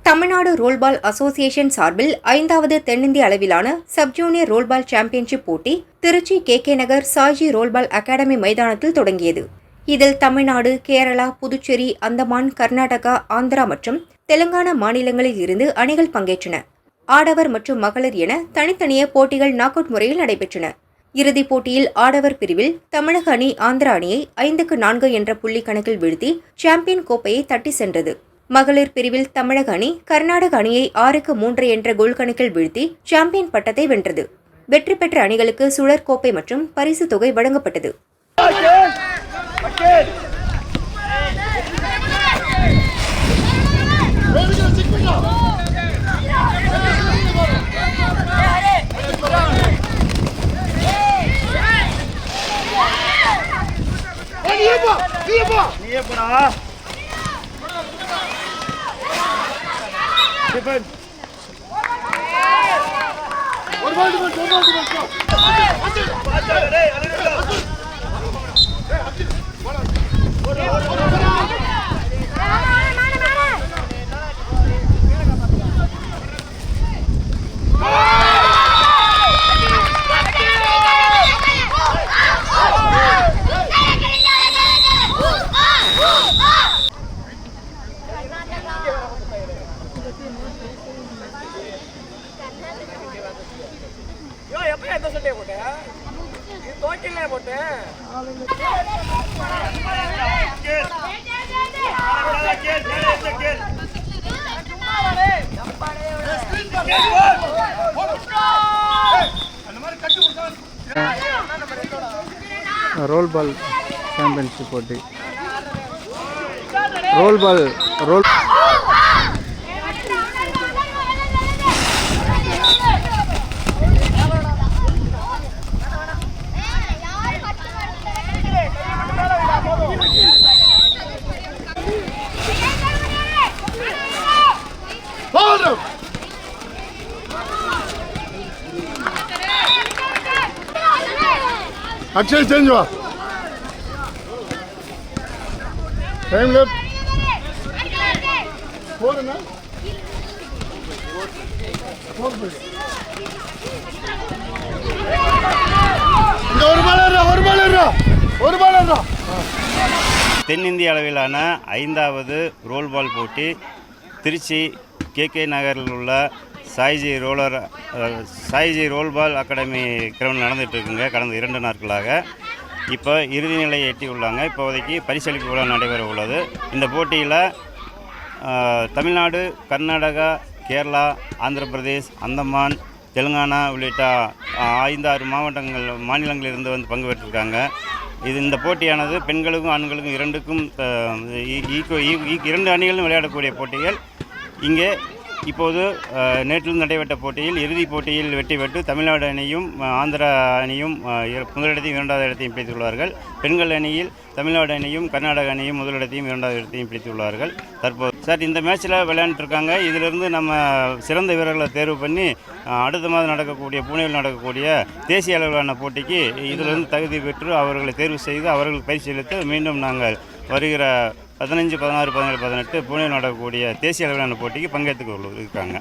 Tamil Nadu roll ball association சார்பில் 5வது தென்னிந்திய அளவிலான சப் ஜூனியர் ரோல்பால் சாம்பியன்ஷிப் போட்டி திருச்சி கே நகர் சாய்ஜி ரோல்பால் அகாடமி மைதானத்தில் தொடங்கியது. இதில் தமிழ்நாடு, கேரளா, புதுச்சேரி, அந்தமான், கர்நாடகா, ஆந்திரா மற்றும் தெலுங்கானா மாநிலங்களில் இருந்து அணிகள் பங்கேற்றன. ஆடவர் மற்றும் மகளிர் என தனித்தனியே போட்டிகள் நாக் அவுட் முறையில் நடைபெற்றன. இறுதிப் போட்டியில் ஆடவர் பிரிவில் தமிழக அணி ஆந்திரா அணியை 5-4 என்ற புள்ளி கணக்கில் வீழ்த்தி சாம்பியன் கோப்பையை தட்டி சென்றது. மகளிர் பிரிவில் தமிழக அணி கர்நாடக அணியை 6-3 என்ற கோல் கணக்கில் வீழ்த்தி சாம்பியன் பட்டத்தை வென்றது. வெற்றி பெற்ற அணிகளுக்கு சுழற் கோப்பை மற்றும் பரிசு தொகை வழங்கப்பட்டது. ரோல் பால் சாம்பியன்ஷிப் போட்டி. ரோல் பால் अक्षय चेंज हुआ टाइम लेफ्ट फोर है ना ஒரு பால் தென்னிந்திய அளவிலான 5வது ரோல்பால் போட்டி திருச்சி கே நகரில் உள்ள சாய்ஜி ரோல்பால் அகாடமி கிரவுண்ட் நடந்துகிட்ருக்குங்க. கடந்த 2 நாட்களாக இப்போ இறுதி நிலையை எட்டியுள்ளாங்க. இப்போதைக்கு பரிசளிப்பு விழா நடைபெற உள்ளது. இந்த போட்டியில் தமிழ்நாடு, கர்நாடகா, கேரளா, ஆந்திர பிரதேஷ், அந்தமான், தெலுங்கானா உள்ளிட்ட 5-6 மாநிலங்களிலிருந்து வந்து பங்கு பெற்றிருக்காங்க. இந்த போட்டியானது பெண்களுக்கும் ஆண்களுக்கும் 2க்கும் 2 அணிகளும் விளையாடக்கூடிய போட்டிகள். இங்கே இப்போது நேற்று நடைபெற்ற போட்டியில் இறுதிப் போட்டியில் வெற்றி பெற்று தமிழ்நாடு அணியும் ஆந்திரா அணியும் முதலிடத்தையும் 2வது இடத்தையும் பிடித்துள்ளார்கள். பெண்கள் அணியில் தமிழ்நாடு அணியும் கர்நாடக அணியும் முதலிடத்தையும் 2வது இடத்தையும் பிடித்துள்ளார்கள். தற்போது இந்த மேட்ச்சில் விளையாண்டுருக்காங்க. இதிலிருந்து நம்ம சிறந்த வீரர்களை தேர்வு பண்ணி அடுத்த மாதம் நடக்கக்கூடிய புனேவில் நடக்கக்கூடிய தேசிய அளவிலான போட்டிக்கு இதிலிருந்து தகுதி பெற்று அவர்களை தேர்வு செய்து அவர்களுக்கு பரிசீலித்து மீண்டும் நாங்கள் வருகிற 15, 16, 17, 18 புனேவில் நடக்கக்கூடிய தேசிய அளவிலான போட்டிக்கு பங்கேற்றுக் இருக்காங்க.